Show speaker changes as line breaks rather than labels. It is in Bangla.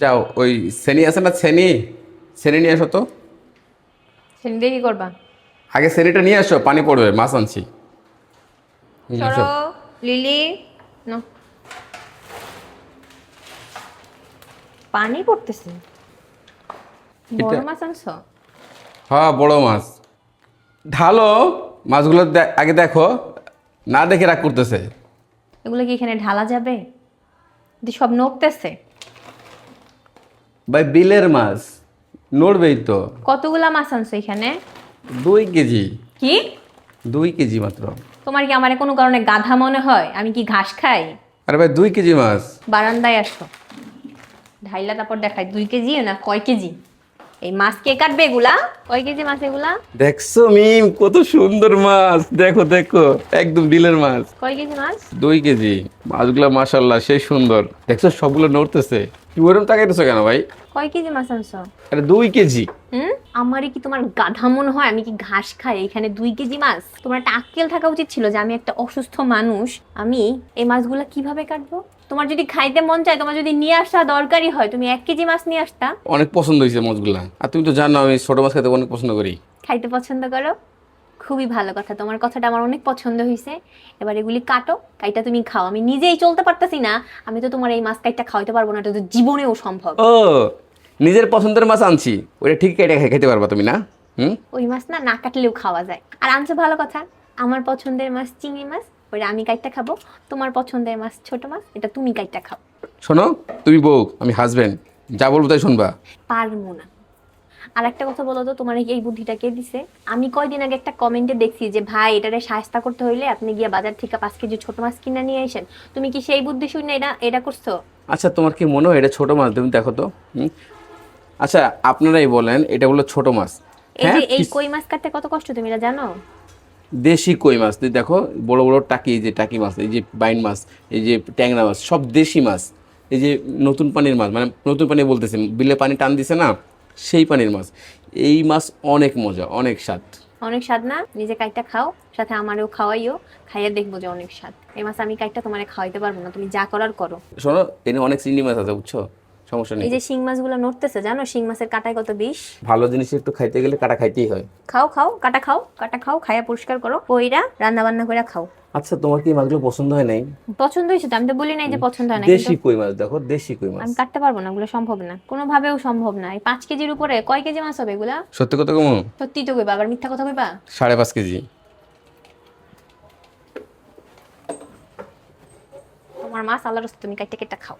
যাও ওই শ্রেণী আছে না, শ্রেণী শ্রেণী নিয়ে আসো তো।
সেদিন দিয়ে কি করবা?
আগে শ্রেণীটা নিয়ে আসো, পানি পড়বে, মাছ আনছি। নিয়ে আসো।
সরো, লিলি। না, পানি পড়তেছে।
এটা
বড় মাছ আনছো?
হ্যাঁ বড় মাছ। ঢালো মাছগুলো, আগে দেখো, না দেখে রাগ করতেছে।
এগুলো কি এখানে ঢালা যাবে? সব নড়তেছে।
ভাই বিলের মাছ, নড়বেই তো।
কতগুলা মাছ আনছো এখানে?
2 কেজি।
কি?
2 কেজি মাত্র।
তোমার কি আমার কোনো কারণে গাধা মনে হয়? আমি কি ঘাস খাই?
আরে ভাই 2 কেজি মাছ।
বারান্দায় আসো, ঢাইলা তারপর দেখাই 2 কেজি না কয় কেজি। এই মাছ কে কাটবে এগুলা? কয় কেজি মাছ এগুলা?
দেখছো মিম, কত সুন্দর মাছ, দেখো দেখো, একদম বিলের মাছ।
কয় কেজি মাছ?
2 কেজি। মাছগুলো মাশাল্লাহ সেই সুন্দর, দেখছো সবগুলো নড়তেছে। কি ওরকম তাকাইতেছো কেন ভাই?
কয় কেজি মাছ আনছো?
আরে 2 কেজি।
হুম, আমারই কি তোমার গাধা মনে হয়? আমি কি ঘাস খাই? এখানে 2 কেজি মাছ? তোমার একটা আক্কেল থাকা উচিত ছিল যে আমি একটা অসুস্থ মানুষ, আমি এই মাছগুলা কিভাবে কাটবো। তোমার যদি খাইতে মন চায়, তোমার যদি নিয়ে আসা দরকারি হয়, তুমি 1 কেজি মাছ নিয়ে আসতা।
অনেক পছন্দ হয়েছে মাছগুলা, আর তুমি তো জানো আমি ছোট মাছ খেতে অনেক পছন্দ করি।
খাইতে পছন্দ করো? খুবই ভালো কথা, তোমার কথাটা আমার অনেক পছন্দ হয়েছে। এবার এগুলি কাটো, কাইটা তুমি খাও। আমি নিজেই চলতে পারতাছি না, আমি তো তোমার এই মাছ কাইটা খাওয়াইতে পারবো না, এটা তো জীবনেও সম্ভব।
ও, নিজের পছন্দের মাছ আনছি, ওটা ঠিক কেটে খেতে পারবা তুমি না? হুম।
ওই মাছ না না কাটলেও খাওয়া যায়। আর আনছো ভালো কথা, আমার পছন্দের মাছ চিংড়ি মাছ, ওইটা আমি কাইটটা খাবো। তোমার পছন্দের মাছ ছোট মাছ, এটা তুমি কাইটটা খাও।
শোনো, তুমি বউ, আমি হাজবেন্ড, যা বলবো তাই শুনবা।
পারবো না। আর একটা কথা বলো তো, তোমার এই বুদ্ধিটা কে দিছে? আমি কয়দিন আগে একটা কমেন্টে দেখছি যে ভাই এটারে সাহায্য করতে হইলে আপনি গিয়া বাজার থেকে 5 কেজি ছোট মাছ কিনে নিয়ে আসেন। তুমি কি সেই বুদ্ধি শুনে এটা এটা করছো?
আচ্ছা তোমার কি মনে হয় এটা ছোট মাছ? তুমি দেখো তো। হুম। আচ্ছা, আপনারাই বলেন এটা বললো ছোট মাছ।
এই
হ্যাঁ
যে এই কই মাছ কাটতে কত কষ্ট, তুমি এটা জানো?
দেশি কই মাছ, তুই দেখো, বড় বড় টাকি, এই যে টাকি মাছ, এই যে বাইন মাছ, এই যে ট্যাংরা মাছ, সব দেশি মাছ। এই যে নতুন পানির মাছ, মানে নতুন পানি বলতেছে, বিলে পানি টান দিছে না, সেই পানির মাছ। এই মাছ অনেক মজা, অনেক স্বাদ।
অনেক স্বাদ না? নিজে কাইটটা খাও, সাথে আমারও খাওয়াইও। খাইয়া দেখবো যে অনেক স্বাদ। এই মাছ আমি কাইটটা তোমারে খাওয়াইতে পারবো না, তুমি যা করার করো।
শোনো, এনে অনেক চিংড়ি মাছ আছে বুঝছো, সমস্যা নেই।
এই যে শিং মাছগুলো নড়তেছে, জানো শিং মাছের কাটায় কত বিষ?
ভালো জিনিস একটু খাইতে গেলে কাটা খাইতেই হয়।
খাও খাও, কাটা খাও, কাটা খাও, খাইয়া পরিষ্কার করো, কইরা রান্না বান্না করে খাও।
আচ্ছা তোমার কি এই মাছগুলো পছন্দ হয় নাই?
পছন্দ হয়েছে তো, আমি তো বলি নাই যে পছন্দ হয় না, কিন্তু
দেশি কই মাছ দেখো, দেশি কই মাছ।
আমি কাটতে পারবো না, ওগুলো সম্ভব না, কোনোভাবেও সম্ভব না। এই 5 কেজির উপরে কয় কেজি মাছ হবে এগুলা?
সত্যি কথা কমু,
সত্যি তো কইবা, আবার মিথ্যা কথা কইবা?
5.5 কেজি।
তোমার মাছ আল্লাহর রাস্তা, তুমি কাইটটা কেটে খাও।